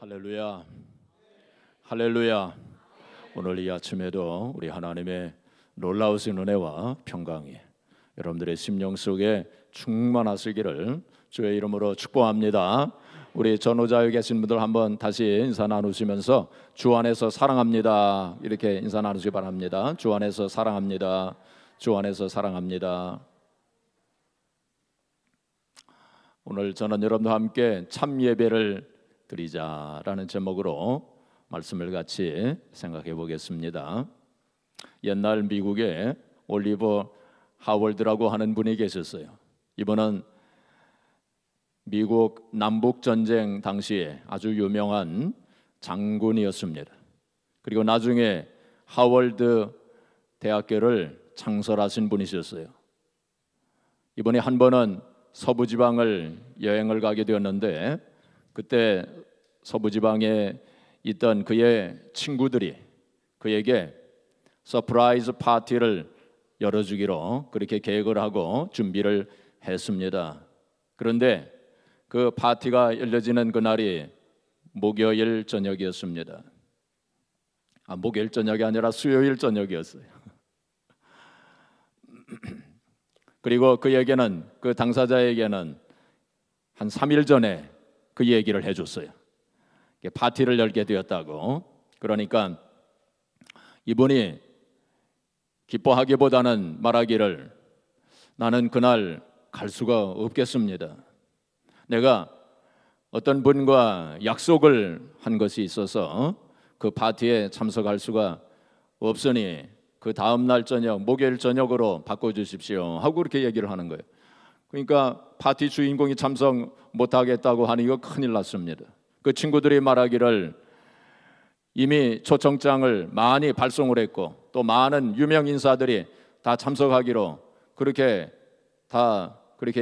할렐루야, 할렐루야. 오늘 이 아침에도 우리 하나님의 놀라우신 은혜와 평강이 여러분들의 심령 속에 충만하시기를 주의 이름으로 축복합니다. 우리 전후자에 계신 분들 한번 다시 인사 나누시면서 주 안에서 사랑합니다 이렇게 인사 나누시기 바랍니다. 주 안에서 사랑합니다. 주 안에서 사랑합니다. 오늘 저는 여러분들과 함께 참 예배를 드리자라는 제목으로 말씀을 같이 생각해 보겠습니다. 옛날 미국에 올리버 하월드라고 하는 분이 계셨어요. 이분은 미국 남북전쟁 당시에 아주 유명한 장군이었습니다. 그리고 나중에 하월드 대학교를 창설하신 분이셨어요. 이분이 한 번은 서부지방을 여행을 가게 되었는데 그때 서부지방에 있던 그의 친구들이 그에게 서프라이즈 파티를 열어주기로 그렇게 계획을 하고 준비를 했습니다. 그런데 그 파티가 열려지는 그날이 목요일 저녁이었습니다. 목요일 저녁이 아니라 수요일 저녁이었어요. 그리고 그에게는 그 당사자에게는 한 3일 전에 그 얘기를 해줬어요. 파티를 열게 되었다고. 그러니까 이분이 기뻐하기보다는 말하기를 나는 그날 갈 수가 없겠습니다. 내가 어떤 분과 약속을 한 것이 있어서 그 파티에 참석할 수가 없으니 그 다음 날 저녁 목요일 저녁으로 바꿔주십시오 하고 그렇게 얘기를 하는 거예요. 그러니까 파티 주인공이 참석 못하겠다고 하니 이거 큰일 났습니다. 그 친구들이 말하기를 이미 초청장을 많이 발송을 했고 또 많은 유명 인사들이 다 참석하기로 그렇게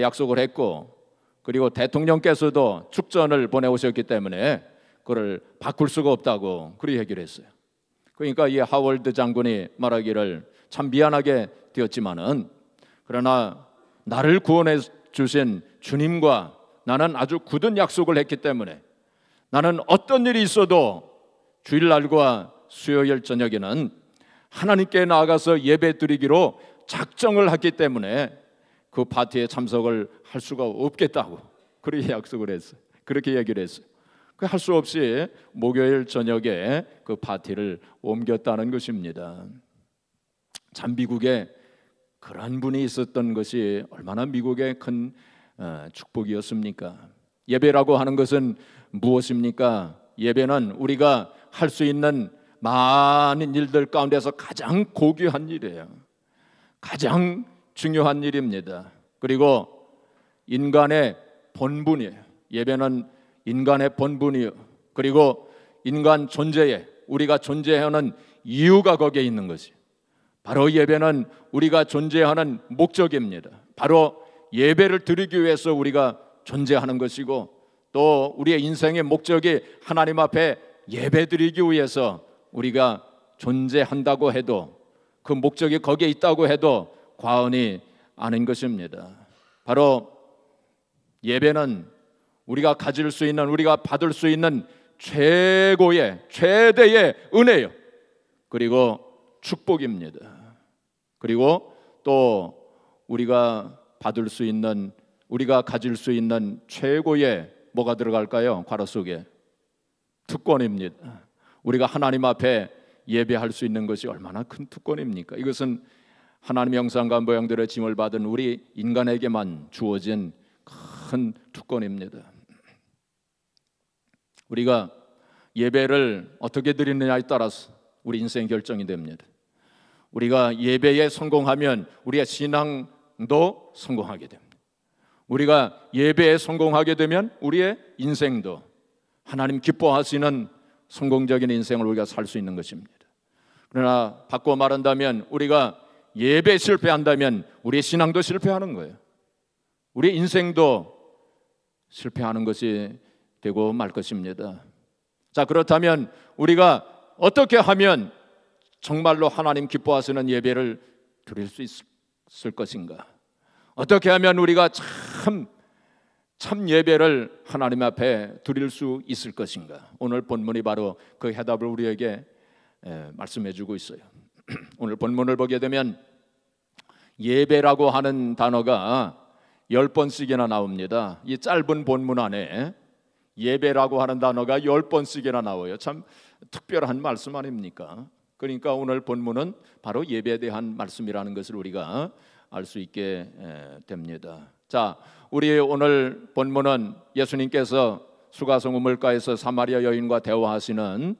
약속을 했고 그리고 대통령께서도 축전을 보내오셨기 때문에 그걸 바꿀 수가 없다고 그렇게 얘기를 했어요. 그러니까 이 하월드 장군이 말하기를 참 미안하게 되었지만은 그러나 나를 구원해 주신 주님과 나는 아주 굳은 약속을 했기 때문에 나는 어떤 일이 있어도 주일날과 수요일 저녁에는 하나님께 나아가서 예배 드리기로 작정을 했기 때문에 그 파티에 참석을 할 수가 없겠다고 그렇게 약속을 했어요. 그렇게 얘기를 했어요. 그 할 수 없이 목요일 저녁에 그 파티를 옮겼다는 것입니다. 참 미국에 그런 분이 있었던 것이 얼마나 미국의 큰 축복이었습니까? 예배라고 하는 것은 무엇입니까? 예배는 우리가 할 수 있는 많은 일들 가운데서 가장 고귀한 일이에요. 가장 중요한 일입니다. 그리고 인간의 본분이에요. 예배는 인간의 본분이요. 그리고 인간 존재에 우리가 존재하는 이유가 거기에 있는 것이에요. 바로 예배는 우리가 존재하는 목적입니다. 바로 예배를 드리기 위해서 우리가 존재하는 것이고 또 우리의 인생의 목적이 하나님 앞에 예배 드리기 위해서 우리가 존재한다고 해도 그 목적이 거기에 있다고 해도 과언이 아닌 것입니다. 바로 예배는 우리가 가질 수 있는 우리가 받을 수 있는 최고의 최대의 은혜요. 그리고 축복입니다. 그리고 또 우리가 받을 수 있는 우리가 가질 수 있는 최고의 뭐가 들어갈까요? 괄호 속에 특권입니다. 우리가 하나님 앞에 예배할 수 있는 것이 얼마나 큰 특권입니까? 이것은 하나님의 형상과 모양대로의 짐을 받은 우리 인간에게만 주어진 큰 특권입니다. 우리가 예배를 어떻게 드리느냐에 따라서 우리 인생 결정이 됩니다. 우리가 예배에 성공하면 우리의 신앙도 성공하게 됩니다. 우리가 예배에 성공하게 되면 우리의 인생도 하나님 기뻐하시는 성공적인 인생을 우리가 살 수 있는 것입니다. 그러나 바꿔 말한다면 우리가 예배에 실패한다면 우리의 신앙도 실패하는 거예요. 우리의 인생도 실패하는 것이 되고 말 것입니다. 자, 그렇다면 우리가 어떻게 하면 정말로 하나님 기뻐하시는 예배를 드릴 수 있을 것인가? 어떻게 하면 우리가 참 참 예배를 하나님 앞에 드릴 수 있을 것인가? 오늘 본문이 바로 그 해답을 우리에게 말씀해 주고 있어요. 오늘 본문을 보게 되면 예배라고 하는 단어가 10번씩이나 나옵니다. 이 짧은 본문 안에 예배라고 하는 단어가 10번씩이나 나와요. 참 특별한 말씀 아닙니까? 그러니까 오늘 본문은 바로 예배에 대한 말씀이라는 것을 우리가 알 수 있게 됩니다. 자, 우리 오늘 본문은 예수님께서 수가성 우물가에서 사마리아 여인과 대화하시는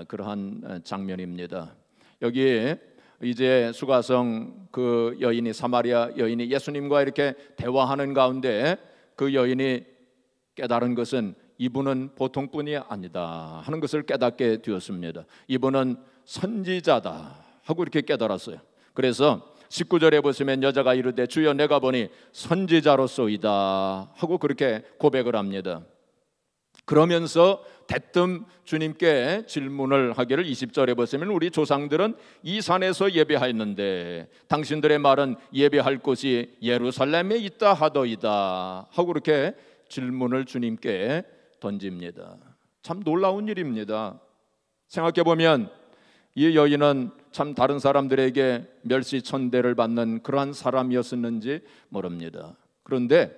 그러한 장면입니다. 여기 이제 수가성 그 여인이, 사마리아 여인이 예수님과 이렇게 대화하는 가운데 그 여인이 깨달은 것은 이분은 보통 분이 아니다 하는 것을 깨닫게 되었습니다. 이분은 선지자다 하고 이렇게 깨달았어요. 그래서 19절에 보시면 여자가 이르되 주여 내가 보니 선지자로소이다 하고 그렇게 고백을 합니다. 그러면서 대뜸 주님께 질문을 하기를 20절에 보시면 우리 조상들은 이 산에서 예배하였는데 당신들의 말은 예배할 곳이 예루살렘에 있다 하더이다 하고 그렇게 질문을 주님께 던집니다. 참 놀라운 일입니다. 생각해 보면 이 여인은 참 다른 사람들에게 멸시천대를 받는 그러한 사람이었었는지 모릅니다. 그런데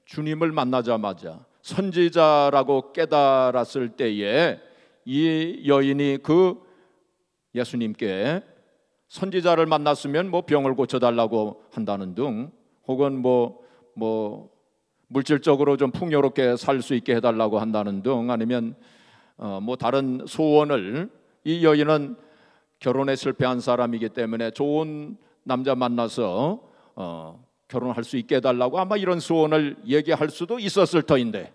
주님을 만나자마자 선지자라고 깨달았을 때에 이 여인이 그 예수님께 선지자를 만났으면 뭐 병을 고쳐달라고 한다는 등 혹은 뭐 물질적으로 좀 풍요롭게 살 수 있게 해달라고 한다는 등 아니면 뭐 다른 소원을, 이 여인은 결혼에 실패한 사람이기 때문에 좋은 남자 만나서 결혼할 수 있게 해달라고 아마 이런 소원을 얘기할 수도 있었을 터인데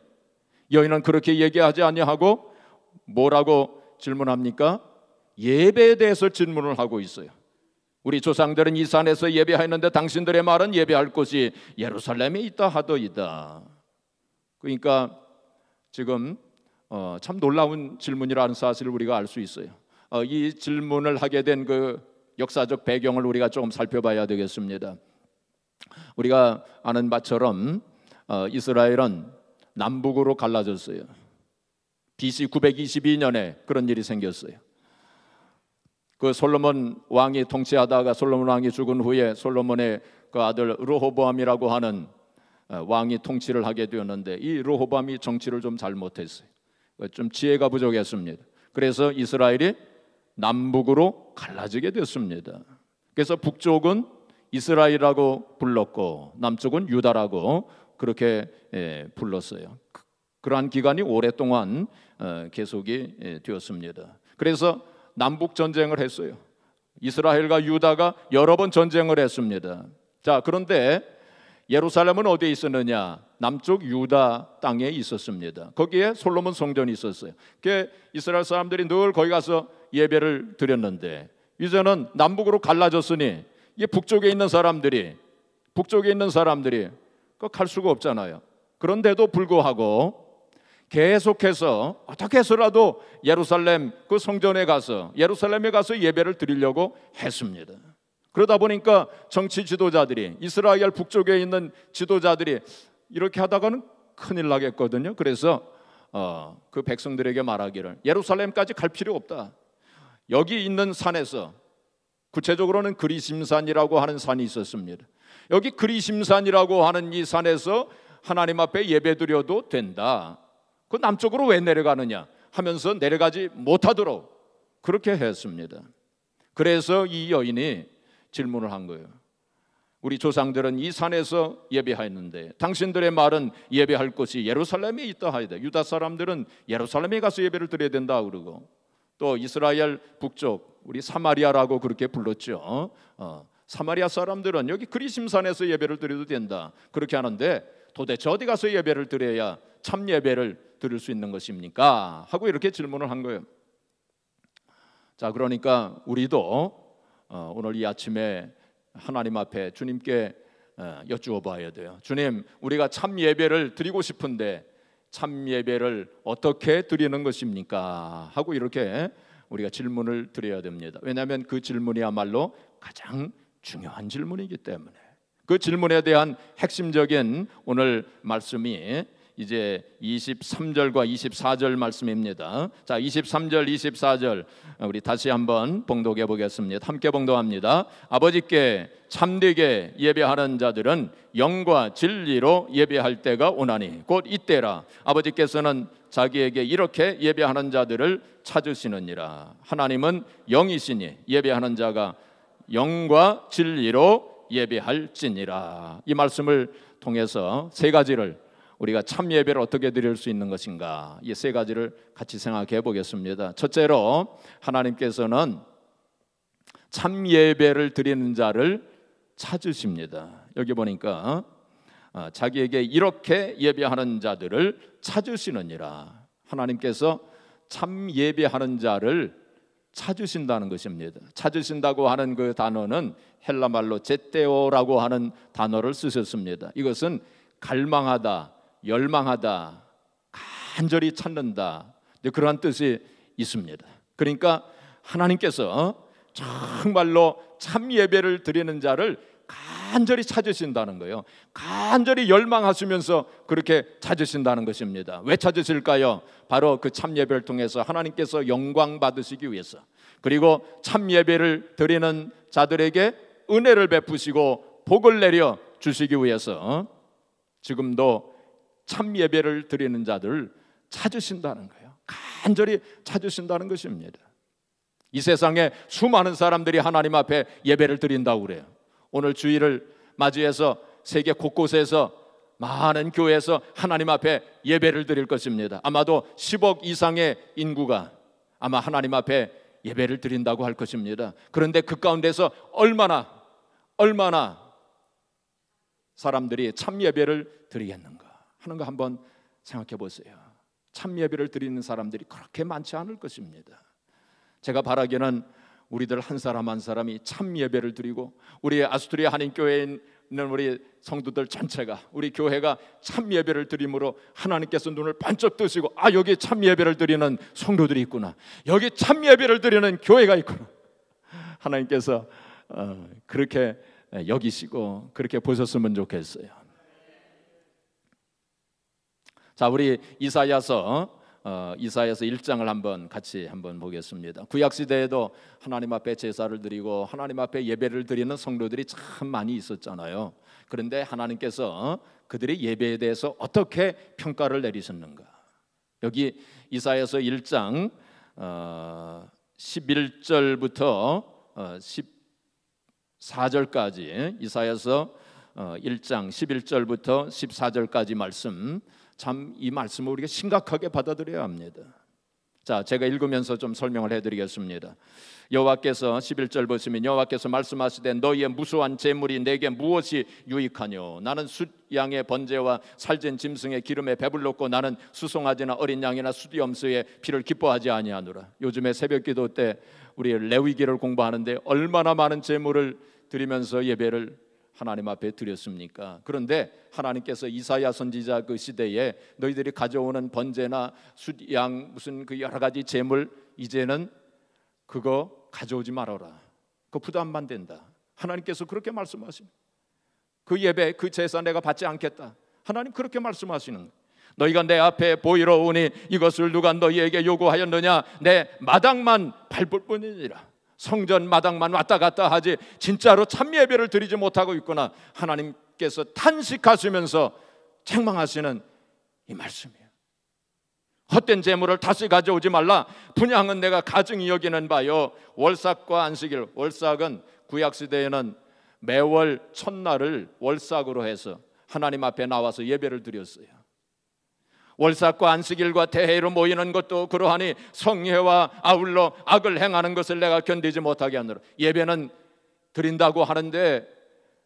여인은 그렇게 얘기하지 아니하고 뭐라고 질문합니까? 예배에 대해서 질문을 하고 있어요. 우리 조상들은 이 산에서 예배하였는데 당신들의 말은 예배할 곳이 예루살렘에 있다 하더이다. 그러니까 지금 참 놀라운 질문이라는 사실을 우리가 알 수 있어요. 이 질문을 하게 된 그 역사적 배경을 우리가 조금 살펴봐야 되겠습니다. 우리가 아는 바처럼 이스라엘은 남북으로 갈라졌어요. BC 922년에 그런 일이 생겼어요. 그 솔로몬 왕이 통치하다가 솔로몬 왕이 죽은 후에 솔로몬의 그 아들 르호보암이라고 하는 왕이 통치를 하게 되었는데 이 르호보암이 정치를 좀 잘못했어요. 좀 지혜가 부족했습니다. 그래서 이스라엘이 남북으로 갈라지게 됐습니다. 그래서 북쪽은 이스라엘이라고 불렀고 남쪽은 유다라고 그렇게 불렀어요. 그러한 기간이 오랫동안 계속이 되었습니다. 그래서 남북 전쟁을 했어요. 이스라엘과 유다가 여러 번 전쟁을 했습니다. 자, 그런데 예루살렘은 어디에 있었느냐? 남쪽 유다 땅에 있었습니다. 거기에 솔로몬 성전이 있었어요. 그 이스라엘 사람들이 늘 거기 가서 예배를 드렸는데 이제는 남북으로 갈라졌으니 이 북쪽에 있는 사람들이 갈 수가 없잖아요. 그런데도 불구하고 계속해서 어떻게 해서라도 예루살렘 그 성전에 가서 예루살렘에 가서 예배를 드리려고 했습니다. 그러다 보니까 정치 지도자들이, 이스라엘 북쪽에 있는 지도자들이 이렇게 하다가는 큰일 나겠거든요. 그래서 그 백성들에게 말하기를 예루살렘까지 갈 필요 없다. 여기 있는 산에서, 구체적으로는 그리심산이라고 하는 산이 있었습니다. 여기 그리심산이라고 하는 이 산에서 하나님 앞에 예배드려도 된다. 그 남쪽으로 왜 내려가느냐 하면서 내려가지 못하도록 그렇게 했습니다. 그래서 이 여인이 질문을 한 거예요. 우리 조상들은 이 산에서 예배하였는데 당신들의 말은 예배할 곳이 예루살렘에 있다 하이다. 유다 사람들은 예루살렘에 가서 예배를 드려야 된다 그러고, 또 이스라엘 북쪽 우리 사마리아라고 그렇게 불렀죠. 사마리아 사람들은 여기 그리심산에서 예배를 드려도 된다 그렇게 하는데 도대체 어디 가서 예배를 드려야 참 예배를 드릴 수 있는 것입니까? 하고 이렇게 질문을 한 거예요. 자, 그러니까 우리도 오늘 이 아침에 하나님 앞에 주님께 여쭈어 봐야 돼요. 주님, 우리가 참 예배를 드리고 싶은데 참 예배를 어떻게 드리는 것입니까? 하고 이렇게 우리가 질문을 드려야 됩니다. 왜냐하면 그 질문이야말로 가장 중요한 질문이기 때문에, 그 질문에 대한 핵심적인 오늘 말씀이 이제 23절과 24절 말씀입니다. 자, 23절, 24절 우리 다시 한번 봉독해 보겠습니다. 함께 봉독합니다. 아버지께 참되게 예배하는 자들은 영과 진리로 예배할 때가 오나니 곧 이때라. 아버지께서는 자기에게 이렇게 예배하는 자들을 찾으시느니라. 하나님은 영이시니 예배하는 자가 영과 진리로 예배할지니라. 이 말씀을 통해서 세 가지를 우리가 참 예배를 어떻게 드릴 수 있는 것인가, 이 세 가지를 같이 생각해 보겠습니다. 첫째로 하나님께서는 참 예배를 드리는 자를 찾으십니다. 여기 보니까 자기에게 이렇게 예배하는 자들을 찾으시느니라. 하나님께서 참 예배하는 자를 찾으신다는 것입니다. 찾으신다고 하는 그 단어는 헬라 말로 제테오라고 하는 단어를 쓰셨습니다. 이것은 갈망하다, 열망하다, 간절히 찾는다, 그러한 뜻이 있습니다. 그러니까 하나님께서 정말로 참 예배를 드리는 자를 간절히 찾으신다는 거예요. 간절히 열망하시면서 그렇게 찾으신다는 것입니다. 왜 찾으실까요? 바로 그 참 예배를 통해서 하나님께서 영광 받으시기 위해서, 그리고 참 예배를 드리는 자들에게 은혜를 베푸시고 복을 내려 주시기 위해서 지금도 참 예배를 드리는 자들을 찾으신다는 거예요. 간절히 찾으신다는 것입니다. 이 세상에 수많은 사람들이 하나님 앞에 예배를 드린다고 그래요. 오늘 주일을 맞이해서 세계 곳곳에서 많은 교회에서 하나님 앞에 예배를 드릴 것입니다. 아마도 10억 이상의 인구가 아마 하나님 앞에 예배를 드린다고 할 것입니다. 그런데 그 가운데서 얼마나 사람들이 참 예배를 드리겠는가 하는 거 한번 생각해 보세요. 참 예배를 드리는 사람들이 그렇게 많지 않을 것입니다. 제가 바라기는 우리들 한 사람 한 사람이 참 예배를 드리고, 우리 아스토리아 한인교회에 있는 우리 성도들 전체가, 우리 교회가 참 예배를 드림으로 하나님께서 눈을 반짝 뜨시고, 아, 여기 참 예배를 드리는 성도들이 있구나, 여기 참 예배를 드리는 교회가 있구나, 하나님께서 그렇게 여기시고 그렇게 보셨으면 좋겠어요. 자, 우리 이사야서 1장을 같이 한번 보겠습니다. 구약 시대에도 하나님 앞에 제사를 드리고 하나님 앞에 예배를 드리는 성도들이 참 많이 있었잖아요. 그런데 하나님께서 그들의 예배에 대해서 어떻게 평가를 내리셨는가? 여기 이사야서 1장 11절부터 14절까지, 이사야서 1장 11절부터 14절까지 말씀, 참 이 말씀을 우리가 심각하게 받아들여야 합니다. 자, 제가 읽으면서 좀 설명을 해드리겠습니다. 여호와께서 11절 보시면, 여호와께서 말씀하시되 너희의 무수한 재물이 내게 무엇이 유익하뇨? 나는 숫 양의 번제와 살진 짐승의 기름에 배불렀고 나는 수송아지나 어린 양이나 수디염소의 피를 기뻐하지 아니하노라. 요즘에 새벽기도 때 우리 레위기를 공부하는데 얼마나 많은 재물을 드리면서 예배를 하나님 앞에 드렸습니까? 그런데 하나님께서 이사야 선지자 그 시대에 너희들이 가져오는 번제나 숫양 무슨 그 여러 가지 재물, 이제는 그거 가져오지 말아라, 그거 부담만 된다, 하나님께서 그렇게 말씀하십니다. 그 예배, 그 제사 내가 받지 않겠다, 하나님 그렇게 말씀하시는 거예요. 너희가 내 앞에 보이러 오니 이것을 누가 너희에게 요구하였느냐? 내 마당만 밟을 뿐이니라. 성전 마당만 왔다 갔다 하지 진짜로 참 예배를 드리지 못하고 있구나. 하나님께서 탄식하시면서 책망하시는 이 말씀이에요. 헛된 재물을 다시 가져오지 말라. 분향은 내가 가증히 여기는 바요. 월삭과 안식일, 월삭은 구약시대에는 매월 첫날을 월삭으로 해서 하나님 앞에 나와서 예배를 드렸어요. 월삭과 안식일과 대회로 모이는 것도 그러하니 성회와 아울러 악을 행하는 것을 내가 견디지 못하게 하느라. 예배는 드린다고 하는데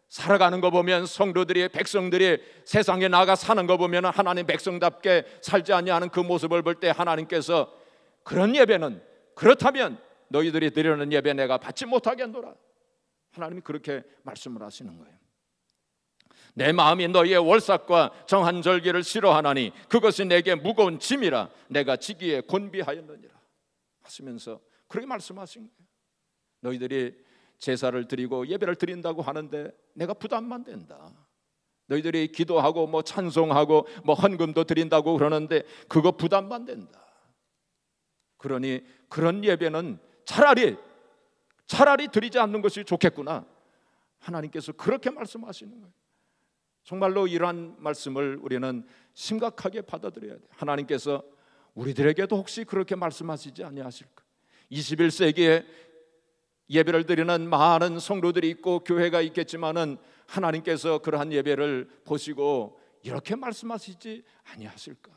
살아가는 거 보면, 성도들이, 백성들이 세상에 나가 사는 거 보면 하나님 백성답게 살지 아니하는 그 모습을 볼 때 하나님께서 그런 예배는, 그렇다면 너희들이 드리는 예배 내가 받지 못하게 하노라. 하나님이 그렇게 말씀을 하시는 거예요. 내 마음이 너희의 월삭과 정한 절기를 싫어하나니 그것이 내게 무거운 짐이라 내가 지기에 곤비하였느니라 하시면서 그렇게 말씀하신 거예요. 너희들이 제사를 드리고 예배를 드린다고 하는데 내가 부담만 된다. 너희들이 기도하고 뭐 찬송하고 뭐 헌금도 드린다고 그러는데 그거 부담만 된다. 그러니 그런 예배는 차라리 드리지 않는 것이 좋겠구나. 하나님께서 그렇게 말씀하시는 거예요. 정말로 이러한 말씀을 우리는 심각하게 받아들여야 돼요. 하나님께서 우리들에게도 혹시 그렇게 말씀하시지 아니하실까? 21세기에 예배를 드리는 많은 성도들이 있고 교회가 있겠지만은 하나님께서 그러한 예배를 보시고 이렇게 말씀하시지 아니하실까?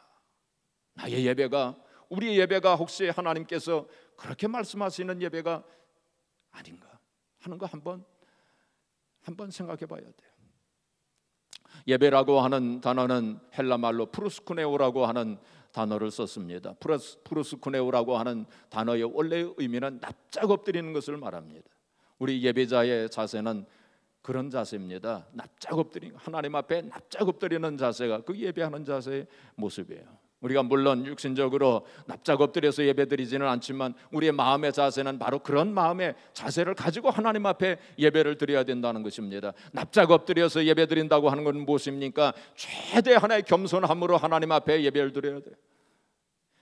나의 예배가, 우리의 예배가 혹시 하나님께서 그렇게 말씀하시는 예배가 아닌가 하는 거 한번 생각해 봐야 돼요. 예배라고 하는 단어는 헬라 말로 프루스쿠네오라고 하는 단어를 썼습니다. 프루스쿠네오라고 하는 단어의 원래의 의미는 납작 엎드리는 것을 말합니다. 우리 예배자의 자세는 그런 자세입니다. 납작 엎드리는, 하나님 앞에 납작 엎드리는 자세가 그 예배하는 자세의 모습이에요. 우리가 물론 육신적으로 납작 엎드려서 예배드리지는 않지만 우리의 마음의 자세는 바로 그런 마음의 자세를 가지고 하나님 앞에 예배를 드려야 된다는 것입니다. 납작 엎드려서 예배드린다고 하는 건 무엇입니까? 최대한의 겸손함으로 하나님 앞에 예배를 드려야 돼요.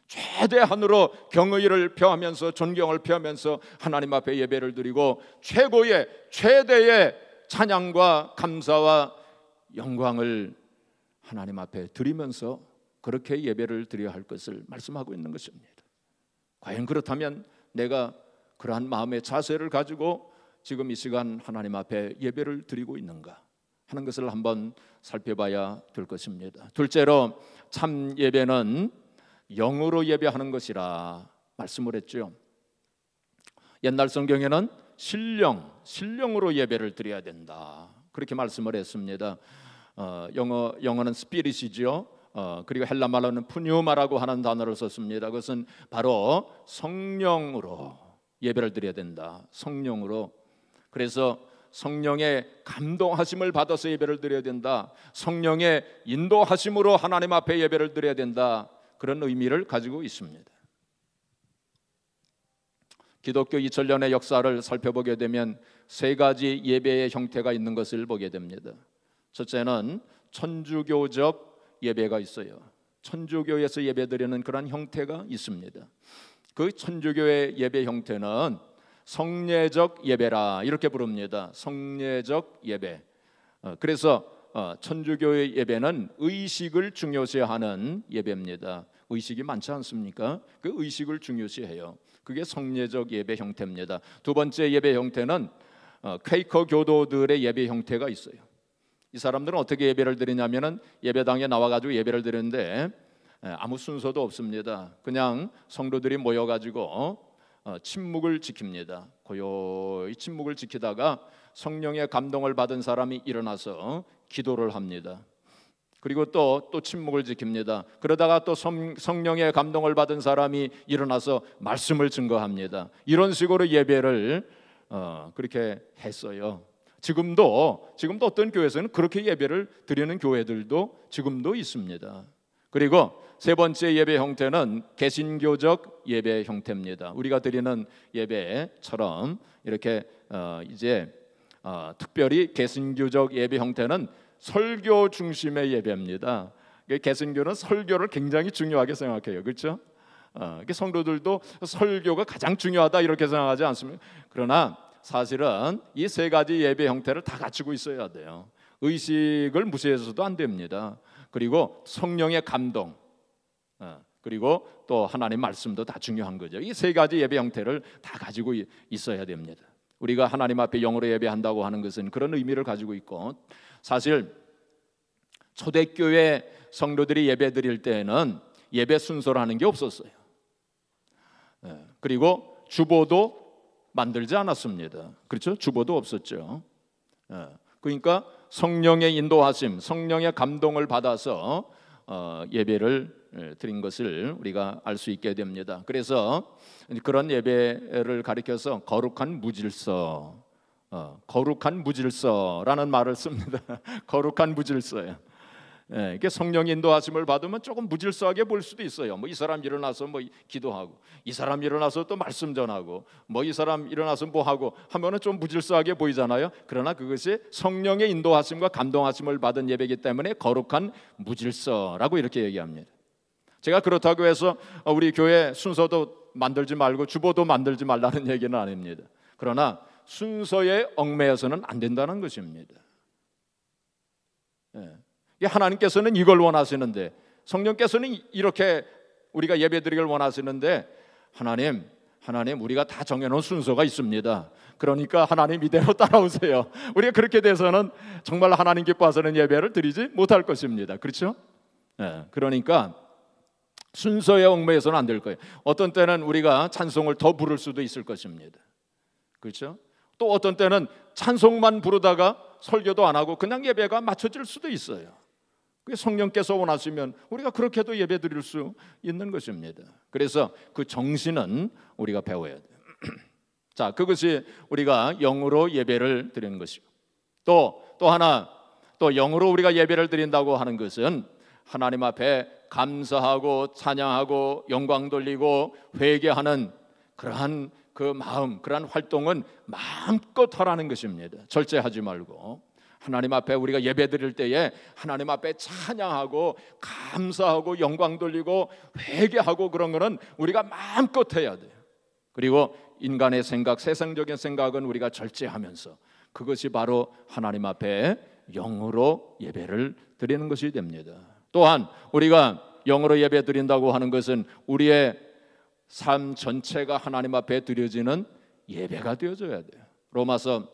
최대한으로 경의를 표하면서 존경을 표하면서 하나님 앞에 예배를 드리고 최대의 찬양과 감사와 영광을 하나님 앞에 드리면서 그렇게 예배를 드려야 할 것을 말씀하고 있는 것입니다. 과연 그렇다면 내가 그러한 마음의 자세를 가지고 지금 이 시간 하나님 앞에 예배를 드리고 있는가 하는 것을 한번 살펴봐야 될 것입니다. 둘째로 참 예배는 영으로 예배하는 것이라 말씀을 했죠. 옛날 성경에는 신령으로 예배를 드려야 된다 그렇게 말씀을 했습니다. 영어는 스피릿이죠. 그리고 헬라 말로는 푸뉴마라고 하는 단어를 썼습니다. 그것은 바로 성령으로 예배를 드려야 된다. 성령으로. 그래서 성령의 감동하심을 받아서 예배를 드려야 된다. 성령의 인도하심으로 하나님 앞에 예배를 드려야 된다. 그런 의미를 가지고 있습니다. 기독교 2000년의 역사를 살펴보게 되면 세 가지 예배의 형태가 있는 것을 보게 됩니다. 첫째는 천주교적 예배가 있어요. 천주교에서 예배드리는 그런 형태가 있습니다. 그 천주교의 예배 형태는 성례적 예배라 이렇게 부릅니다. 성례적 예배. 그래서 천주교의 예배는 의식을 중요시하는 예배입니다. 의식이 많지 않습니까? 그 의식을 중요시해요. 그게 성례적 예배 형태입니다. 두 번째 예배 형태는 퀘이커 교도들의 예배 형태가 있어요. 이 사람들은 어떻게 예배를 드리냐면은 예배당에 나와가지고 예배를 드리는데 아무 순서도 없습니다. 그냥 성도들이 모여가지고 침묵을 지킵니다. 고요히 침묵을 지키다가 성령의 감동을 받은 사람이 일어나서 기도를 합니다. 그리고 또 침묵을 지킵니다. 그러다가 또 성령의 감동을 받은 사람이 일어나서 말씀을 증거합니다. 이런 식으로 예배를 그렇게 했어요. 지금도 어떤 교회에서는 그렇게 예배를 드리는 교회들도 지금도 있습니다. 그리고 세 번째 예배 형태는 개신교적 예배 형태입니다. 우리가 드리는 예배처럼 이렇게 이제 특별히 개신교적 예배 형태는 설교 중심의 예배입니다. 개신교는 설교를 굉장히 중요하게 생각해요. 그렇죠? 성도들도 설교가 가장 중요하다 이렇게 생각하지 않습니까? 그러나 사실은 이 세 가지 예배 형태를 다 갖추고 있어야 돼요. 의식을 무시해서도 안 됩니다. 그리고 성령의 감동, 그리고 또 하나님의 말씀도 다 중요한 거죠. 이 세 가지 예배 형태를 다 가지고 있어야 됩니다. 우리가 하나님 앞에 영으로 예배한다고 하는 것은 그런 의미를 가지고 있고, 사실 초대교회 성도들이 예배 드릴 때에는 예배 순서라는 게 없었어요. 그리고 주보도 만들지 않았습니다. 그렇죠? 주보도 없었죠. 그러니까 성령의 인도하심, 성령의 감동을 받아서 예배를 드린 것을 우리가 알 수 있게 됩니다. 그래서 그런 예배를 가리켜서 거룩한 무질서라는 말을 씁니다. 거룩한 무질서예요. 이게 성령의 인도하심을 받으면 조금 무질서하게 보일 수도 있어요. 뭐 이 사람 일어나서 뭐 기도하고, 이 사람 일어나서 또 말씀 전하고, 뭐 이 사람 일어나서 뭐 하고 하면은 좀 무질서하게 보이잖아요. 그러나 그것이 성령의 인도하심과 감동하심을 받은 예배이기 때문에 거룩한 무질서라고 이렇게 얘기합니다. 제가 그렇다고 해서 우리 교회 순서도 만들지 말고 주보도 만들지 말라는 얘기는 아닙니다. 그러나 순서에 얽매여서는 안 된다는 것입니다. 하나님께서는 이걸 원하시는데, 성령께서는 이렇게 우리가 예배드리기를 원하시는데, 하나님 우리가 다 정해놓은 순서가 있습니다. 그러니까 하나님 이대로 따라오세요. 우리가 그렇게 돼서는 정말 하나님 기뻐하시는 예배를 드리지 못할 것입니다. 그렇죠? 그러니까 순서에 얽매여서는 안 될 거예요. 어떤 때는 우리가 찬송을 더 부를 수도 있을 것입니다. 그렇죠? 또 어떤 때는 찬송만 부르다가 설교도 안 하고 그냥 예배가 맞춰질 수도 있어요. 그게 성령께서 원하시면 우리가 그렇게도 예배 드릴 수 있는 것입니다. 그래서 그 정신은 우리가 배워야 돼요. 자, 그것이 우리가 영으로 예배를 드리는 것이고, 또 하나, 또 영으로 우리가 예배를 드린다고 하는 것은 하나님 앞에 감사하고 찬양하고 영광 돌리고 회개하는 그러한 그 마음, 그러한 활동은 마음껏 하라는 것입니다. 절제하지 말고 하나님 앞에 우리가 예배 드릴 때에 하나님 앞에 찬양하고 감사하고 영광 돌리고 회개하고 그런 거는 우리가 마음껏 해야 돼요. 그리고 인간의 생각, 세상적인 생각은 우리가 절제하면서, 그것이 바로 하나님 앞에 영으로 예배를 드리는 것이 됩니다. 또한 우리가 영으로 예배 드린다고 하는 것은 우리의 삶 전체가 하나님 앞에 드려지는 예배가 되어져야 돼요. 로마서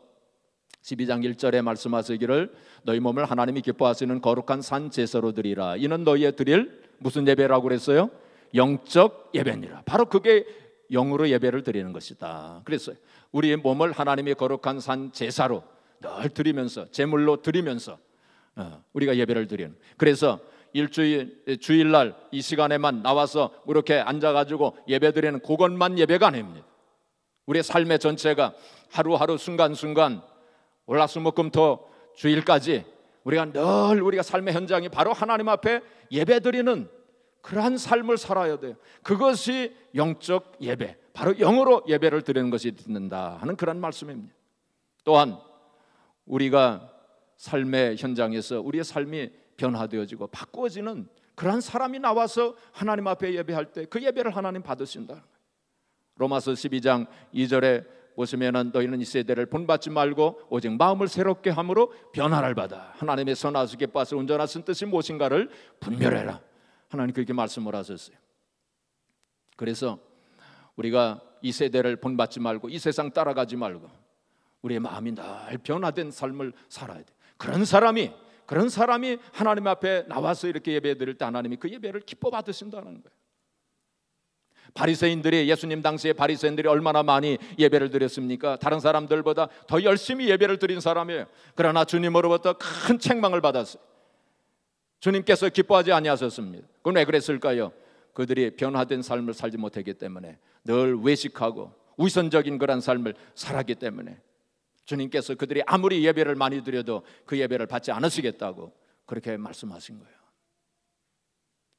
12장 1절에 말씀하시기를 너희 몸을 하나님이 기뻐하시는 거룩한 산 제사로 드리라. 이는 너희의 드릴 무슨 예배라고 그랬어요? 영적 예배니라. 바로 그게 영으로 예배를 드리는 것이다. 그래서 우리의 몸을 하나님의 거룩한 산 제사로 늘 드리면서, 제물로 드리면서 우리가 예배를 드리는. 그래서 주일날 이 시간에만 나와서 이렇게 앉아가지고 예배드리는 그것만 예배가 아닙니다. 우리의 삶의 전체가 하루하루 순간순간 월화수목금토 주일까지 우리가 늘 우리가 삶의 현장이 바로 하나님 앞에 예배드리는 그러한 삶을 살아야 돼요. 그것이 영적 예배, 바로 영으로 예배를 드리는 것이 된다 하는 그런 말씀입니다. 또한 우리가 삶의 현장에서 우리의 삶이 변화되어지고 바꾸어지는 그러한 사람이 나와서 하나님 앞에 예배할 때 그 예배를 하나님 받으신다. 로마서 12장 2절에 보시면은 너희는 이 세대를 본받지 말고 오직 마음을 새롭게 함으로 변화를 받아 하나님의 선하시고 기뻐하시고 온전하신 뜻이 무엇인가를 분별해라. 하나님 그렇게 말씀을 하셨어요. 그래서 우리가 이 세대를 본받지 말고 이 세상 따라가지 말고 우리의 마음이 늘 변화된 삶을 살아야 돼. 그런 사람이 하나님 앞에 나와서 이렇게 예배 드릴 때 하나님이 그 예배를 기뻐 받으신다는 거예요. 바리새인들이, 예수님 당시에 바리새인들이 얼마나 많이 예배를 드렸습니까? 다른 사람들보다 더 열심히 예배를 드린 사람이에요. 그러나 주님으로부터 큰 책망을 받았어요. 주님께서 기뻐하지 아니하셨습니다. 그건 왜 그랬을까요? 그들이 변화된 삶을 살지 못했기 때문에, 늘 외식하고 위선적인 그런 삶을 살았기 때문에 주님께서 그들이 아무리 예배를 많이 드려도 그 예배를 받지 않으시겠다고 그렇게 말씀하신 거예요.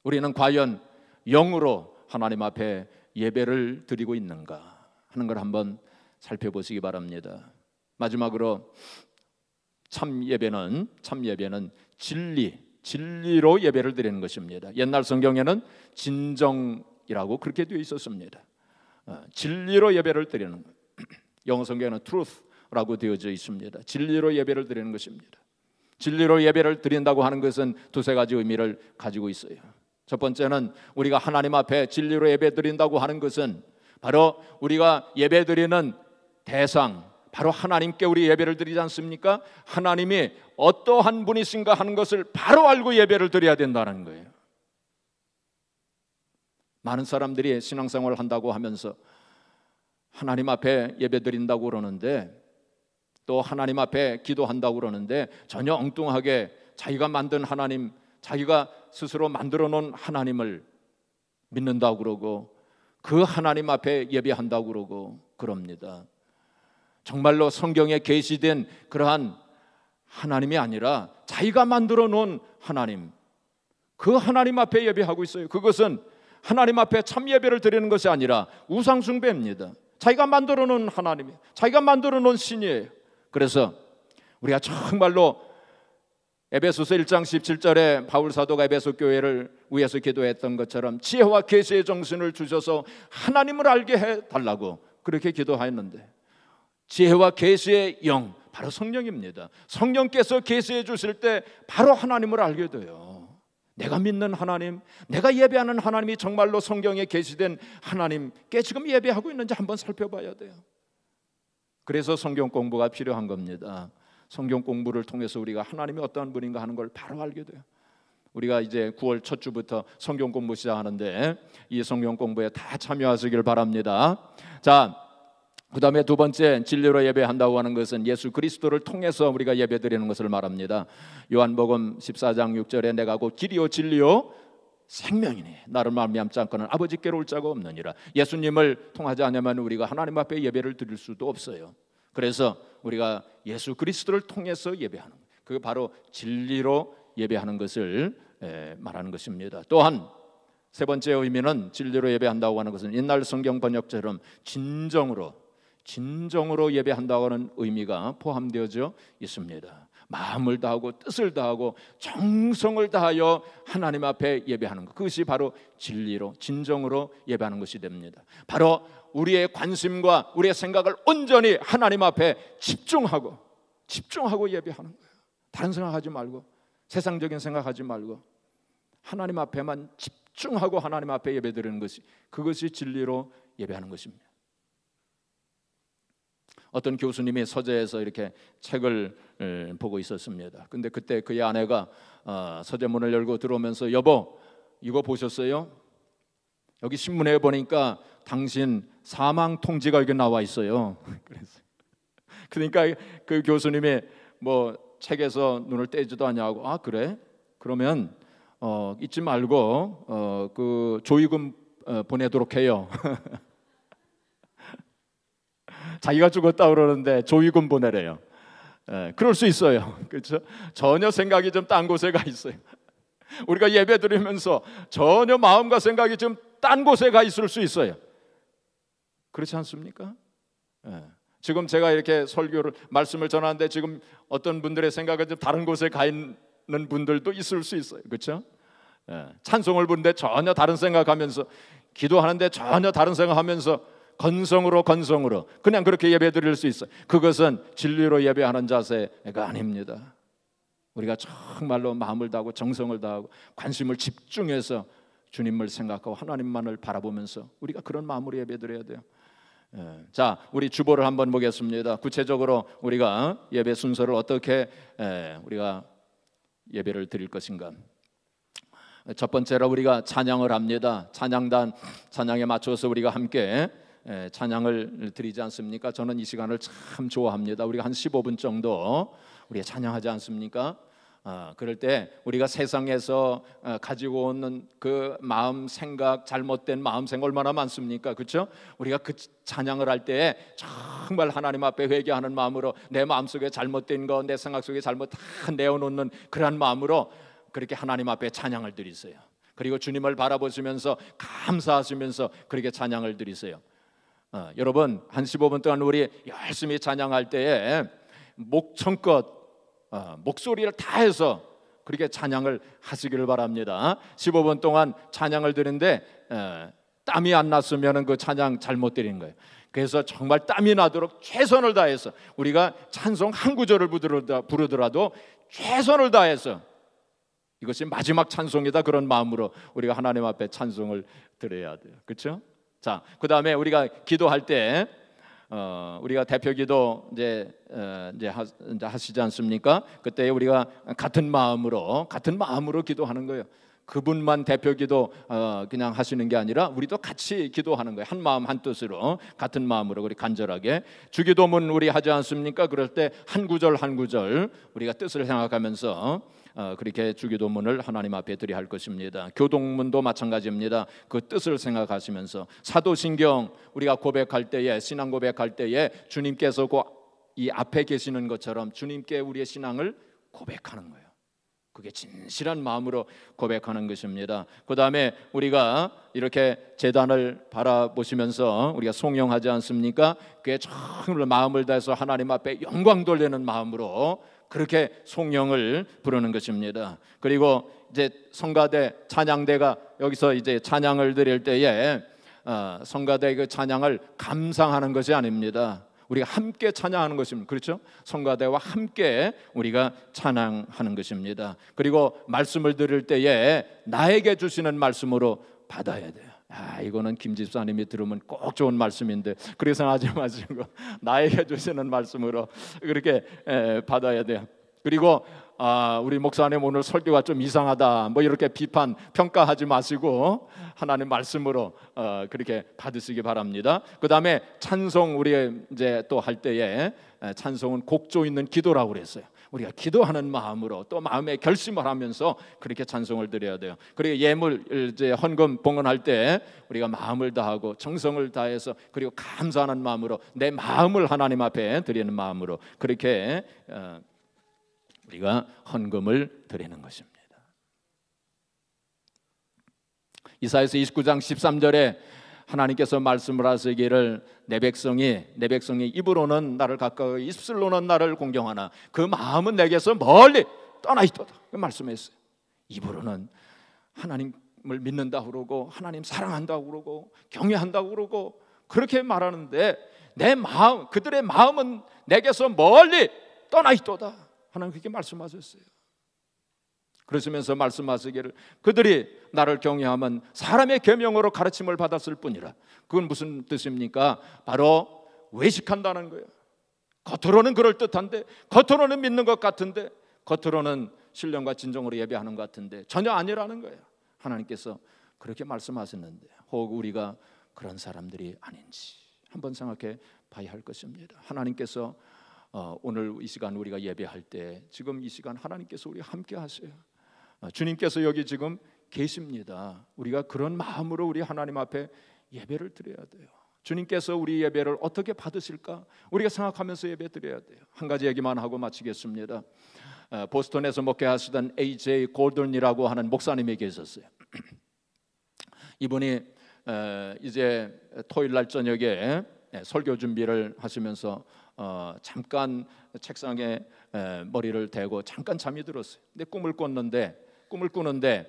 우리는 과연 영으로 하나님 앞에 예배를 드리고 있는가 하는 걸 한번 살펴보시기 바랍니다. 마지막으로 참 예배는 진리로 예배를 드리는 것입니다. 옛날 성경에는 진정이라고 그렇게 되어 있었습니다. 진리로 예배를 드리는 것. 영어 성경에는 truth라고 되어져 있습니다. 진리로 예배를 드리는 것입니다. 진리로 예배를 드린다고 하는 것은 두세 가지 의미를 가지고 있어요. 첫 번째는 우리가 하나님 앞에 진리로 예배 드린다고 하는 것은 바로 우리가 예배 드리는 대상, 바로 하나님께 우리 예배를 드리지 않습니까? 하나님이 어떠한 분이신가 하는 것을 바로 알고 예배를 드려야 된다는 거예요. 많은 사람들이 신앙생활을 한다고 하면서 하나님 앞에 예배 드린다고 그러는데, 또 하나님 앞에 기도한다고 그러는데 전혀 엉뚱하게 자기가 만든 하나님, 자기가 스스로 만들어 놓은 하나님을 믿는다고 그러고 그 하나님 앞에 예배한다고 그러고 그럽니다. 정말로 성경에 계시된 그러한 하나님이 아니라 자기가 만들어 놓은 하나님, 그 하나님 앞에 예배하고 있어요. 그것은 하나님 앞에 참 예배를 드리는 것이 아니라 우상 숭배입니다. 자기가 만들어 놓은 하나님이, 자기가 만들어 놓은 신이에요. 그래서 우리가 정말로 에베소서 1장 17절에 바울 사도가 에베소 교회를 위해서 기도했던 것처럼 지혜와 계시의 정신을 주셔서 하나님을 알게 해달라고 그렇게 기도하였는데, 지혜와 계시의 영, 바로 성령입니다. 성령께서 계시해 주실 때 바로 하나님을 알게 돼요. 내가 믿는 하나님, 내가 예배하는 하나님이 정말로 성경에 계시된 하나님께 지금 예배하고 있는지 한번 살펴봐야 돼요. 그래서 성경 공부가 필요한 겁니다. 성경 공부를 통해서 우리가 하나님이 어떠한 분인가 하는 걸 바로 알게 돼요. 우리가 이제 9월 첫 주부터 성경 공부 시작하는데 이 성경 공부에 다 참여하시길 바랍니다. 자, 그 다음에 두 번째, 진리로 예배한다고 하는 것은 예수 그리스도를 통해서 우리가 예배드리는 것을 말합니다. 요한복음 14장 6절에 내가 곧 길이요 진리요 생명이니 나를 말미암지 않고는 아버지께로 올 자가 없느니라. 예수님을 통하지 않으면 우리가 하나님 앞에 예배를 드릴 수도 없어요. 그래서 우리가 예수 그리스도를 통해서 예배하는, 그게 바로 진리로 예배하는 것을 말하는 것입니다. 또한 세 번째 의미는, 진리로 예배한다고 하는 것은 옛날 성경 번역처럼 진정으로 예배한다고 하는 의미가 포함되어져 있습니다. 마음을 다하고 뜻을 다하고 정성을 다하여 하나님 앞에 예배하는 것, 그것이 바로 진리로, 진정으로 예배하는 것이 됩니다. 바로 우리의 관심과 우리의 생각을 온전히 하나님 앞에 집중하고 예배하는 거예요. 다른 생각하지 말고, 세상적인 생각하지 말고 하나님 앞에만 집중하고 하나님 앞에 예배드리는 것이, 그것이 진리로 예배하는 것입니다. 어떤 교수님이 서재에서 이렇게 책을 보고 있었습니다. 근데 그때 그의 아내가 서재문을 열고 들어오면서, 여보, 이거 보셨어요? 여기 신문에 보니까 당신 사망 통지가 여기 나와 있어요. 그러니까 그 교수님이 뭐 책에서 눈을 떼지도 않냐고, 아 그래? 그러면 잊지 말고 그 조의금 보내도록 해요. 자기가 죽었다 그러는데 조의금 보내래요. 그럴 수 있어요. 그렇죠? 전혀 생각이 좀 딴 곳에 가 있어요. 우리가 예배 드리면서 전혀 마음과 생각이 좀 딴 곳에 가 있을 수 있어요. 그렇지 않습니까? 지금 제가 이렇게 말씀을 전하는데 지금 어떤 분들의 생각은 좀 다른 곳에 가 있는 분들도 있을 수 있어요. 그렇죠? 찬송을 부르는데 전혀 다른 생각하면서, 기도하는데 전혀 다른 생각하면서 건성으로 그냥 그렇게 예배 드릴 수 있어요. 그것은 진리로 예배하는 자세가 아닙니다. 우리가 정말로 마음을 다하고 정성을 다하고 관심을 집중해서 주님을 생각하고 하나님만을 바라보면서 우리가 그런 마음으로 예배 드려야 돼요. 자, 우리 주보를 한번 보겠습니다. 구체적으로 우리가 예배 순서를 어떻게 우리가 예배를 드릴 것인가. 첫 번째로 우리가 찬양을 합니다. 찬양단 찬양에 맞춰서 우리가 함께 찬양을 드리지 않습니까? 저는 이 시간을 참 좋아합니다. 우리가 한 15분 정도 우리가 찬양하지 않습니까? 그럴 때 우리가 세상에서 가지고 오는 그 마음 생각, 잘못된 마음 생각 얼마나 많습니까? 그렇죠? 우리가 그 찬양을 할 때 정말 하나님 앞에 회개하는 마음으로, 내 마음속에 잘못된 거, 내 생각 속에 잘못 다 내어놓는 그러한 마음으로 그렇게 하나님 앞에 찬양을 드리세요. 그리고 주님을 바라보시면서 감사하시면서 그렇게 찬양을 드리세요. 여러분, 한 15분 동안 우리 열심히 찬양할 때에 목청껏 목소리를 다해서 그렇게 찬양을 하시기를 바랍니다. 15분 동안 찬양을 드리는데 땀이 안 났으면 그 찬양 잘못 드리는 거예요. 그래서 정말 땀이 나도록 최선을 다해서, 우리가 찬송 한 구절을 부르더라도 최선을 다해서, 이것이 마지막 찬송이다, 그런 마음으로 우리가 하나님 앞에 찬송을 드려야 돼요. 그렇죠? 자, 그 다음에 우리가 기도할 때 우리가 대표기도 이제 하시지 않습니까? 그때 우리가 같은 마음으로 기도하는 거예요. 그분만 대표기도 그냥 하시는 게 아니라 우리도 같이 기도하는 거예요. 한 마음 한 뜻으로, 같은 마음으로 우리 간절하게. 주기도문 우리 하지 않습니까? 그럴 때 한 구절 한 구절 우리가 뜻을 생각하면서 그렇게 주기도문을 하나님 앞에 드려야 할 것입니다. 교동문도 마찬가지입니다. 그 뜻을 생각하시면서, 사도신경 우리가 고백할 때에, 신앙 고백할 때에 주님께서 이 앞에 계시는 것처럼 주님께 우리의 신앙을 고백하는 거예요. 그게 진실한 마음으로 고백하는 것입니다. 그 다음에 우리가 이렇게 제단을 바라보시면서 우리가 송영하지 않습니까? 그게 정말 마음을 다해서 하나님 앞에 영광 돌리는 마음으로 그렇게 송영을 부르는 것입니다. 그리고 이제 성가대 찬양대가 여기서 이제 찬양을 드릴 때에 성가대의 그 찬양을 감상하는 것이 아닙니다. 우리가 함께 찬양하는 것입니다. 그렇죠? 성가대와 함께 우리가 찬양하는 것입니다. 그리고 말씀을 들을 때에 나에게 주시는 말씀으로 받아야 돼요. 이거는 김 집사님이 들으면 꼭 좋은 말씀인데 그래서 하지 마시고 나에게 주시는 말씀으로 그렇게 받아야 돼요. 그리고 우리 목사님 오늘 설교가 좀 이상하다 뭐 이렇게 비판 평가하지 마시고 하나님 말씀으로 그렇게 받으시기 바랍니다. 그 다음에 찬송 우리 이제 또 할 때에 찬송은 곡조 있는 기도라고 그랬어요. 우리가 기도하는 마음으로 또 마음의 결심을 하면서 그렇게 찬송을 드려야 돼요. 그리고 예물 이제 헌금 봉헌할 때 우리가 마음을 다하고 정성을 다해서 그리고 감사하는 마음으로 내 마음을 하나님 앞에 드리는 마음으로 그렇게 우리가 헌금을 드리는 것입니다. 이사야서 29장 13절에 하나님께서 말씀을 하시기를 내 백성이 입으로는 나를 가까이 입술로는 나를 공경하나 그 마음은 내게서 멀리 떠나 있도다. 그 말씀했어요. 입으로는 하나님을 믿는다고 그러고 하나님 사랑한다고 그러고 경외한다고 그러고 그렇게 말하는데 내 마음 그들의 마음은 내게서 멀리 떠나 있도다. 하나님 그렇게 말씀하셨어요. 그러시면서 말씀하시기를 그들이 나를 경외하면 사람의 계명으로 가르침을 받았을 뿐이라. 그건 무슨 뜻입니까? 바로 외식한다는 거예요. 겉으로는 그럴듯한데 겉으로는 믿는 것 같은데 겉으로는 신령과 진정으로 예배하는 것 같은데 전혀 아니라는 거예요. 하나님께서 그렇게 말씀하셨는데 혹 우리가 그런 사람들이 아닌지 한번 생각해 봐야 할 것입니다. 하나님께서 오늘 이 시간 우리가 예배할 때 지금 이 시간 하나님께서 우리 함께 하세요. 주님께서 여기 지금 계십니다. 우리가 그런 마음으로 우리 하나님 앞에 예배를 드려야 돼요. 주님께서 우리 예배를 어떻게 받으실까 우리가 생각하면서 예배 드려야 돼요. 한 가지 얘기만 하고 마치겠습니다. 보스턴에서 목회하시던 A.J. 골든이라고 하는 목사님이 계셨어요. 이분이 이제 토요일 날 저녁에 설교 준비를 하시면서 잠깐 책상에 머리를 대고 잠깐 잠이 들었어요. 근데 꿈을 꾸는데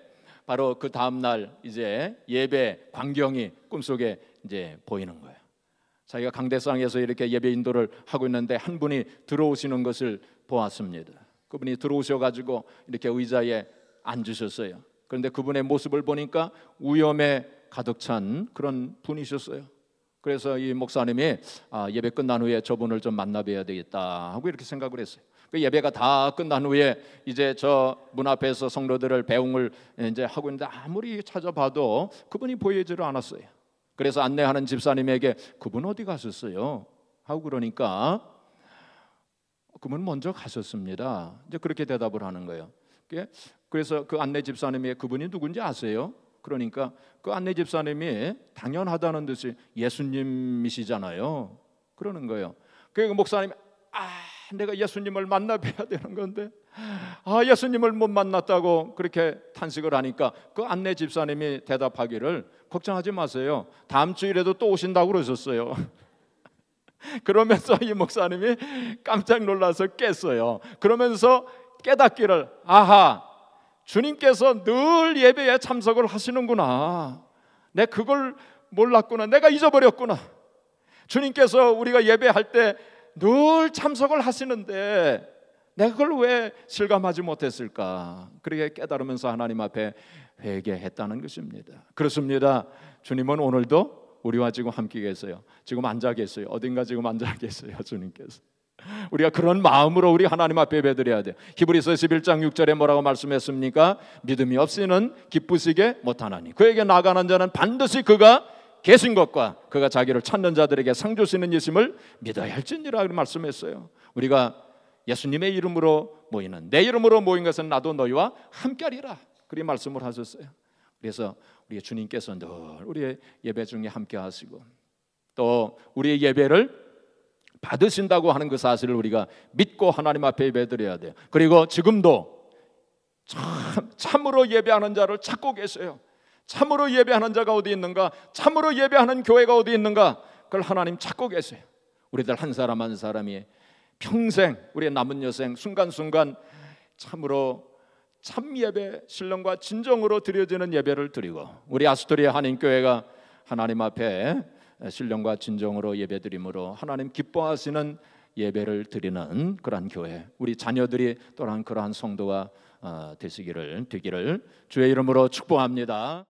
바로 그 다음 날 이제 예배 광경이 꿈속에 이제 보이는 거예요. 자기가 강대상에서 이렇게 예배 인도를 하고 있는데 한 분이 들어오시는 것을 보았습니다. 그분이 들어오셔가지고 이렇게 의자에 앉으셨어요. 그런데 그분의 모습을 보니까 위험에 가득 찬 그런 분이셨어요. 그래서 이 목사님이 예배 끝난 후에 저분을 좀 만나봐야 되겠다 하고 이렇게 생각을 했어요. 그 예배가 다 끝난 후에 이제 저 문 앞에서 성도들을 배웅을 이제 하고 있는데 아무리 찾아봐도 그분이 보이지를 않았어요. 그래서 안내하는 집사님에게 그분 어디 가셨어요? 하고 그러니까 그분 먼저 가셨습니다. 이제 그렇게 대답을 하는 거예요. 그래서 그 안내 집사님이 그분이 누군지 아세요? 그러니까 그 안내 집사님이 당연하다는 듯이 예수님이시잖아요. 그러는 거예요. 그 목사님이 내가 예수님을 만나봐야 되는 건데 예수님을 못 만났다고 그렇게 탄식을 하니까 그 안내 집사님이 대답하기를 걱정하지 마세요. 다음 주일에도 또 오신다고 그러셨어요. 그러면서 이 목사님이 깜짝 놀라서 깼어요. 그러면서 깨닫기를 주님께서 늘 예배에 참석을 하시는구나. 내가 그걸 몰랐구나. 내가 잊어버렸구나. 주님께서 우리가 예배할 때 늘 참석을 하시는데 내가 그걸 왜 실감하지 못했을까? 그렇게 깨달으면서 하나님 앞에 회개했다는 것입니다. 그렇습니다. 주님은 오늘도 우리와 지금 함께 계세요. 지금 앉아 계세요. 어딘가 지금 앉아 계세요. 주님께서. 우리가 그런 마음으로 우리 하나님 앞에 예배드려야 돼요. 히브리서 11장 6절에 뭐라고 말씀했습니까? 믿음이 없이는 기쁘시게 못하나니 그에게 나아가는 자는 반드시 그가 계신 것과 그가 자기를 찾는 자들에게 상 주시는 예심을 믿어야 할지니라 말씀했어요. 우리가 예수님의 이름으로 모이는 내 이름으로 모인 것은 나도 너희와 함께하리라 그렇게 말씀을 하셨어요. 그래서 우리 주님께서 늘 우리의 예배 중에 함께 하시고 또 우리의 예배를 받으신다고 하는 그 사실을 우리가 믿고 하나님 앞에 예배드려야 돼요. 그리고 지금도 참으로 예배하는 자를 찾고 계세요. 참으로 예배하는 자가 어디 있는가? 참으로 예배하는 교회가 어디 있는가? 그걸 하나님 찾고 계세요. 우리들 한 사람 한 사람이 평생 우리의 남은 여생 순간순간 참으로 참 예배, 신령과 진정으로 드려지는 예배를 드리고, 우리 아스토리아 한인교회가 하나님 앞에 신령과 진정으로 예배드림으로 하나님 기뻐하시는 예배를 드리는 그러한 교회, 우리 자녀들이 또한 그러한 성도가 되기를 주의 이름으로 축복합니다.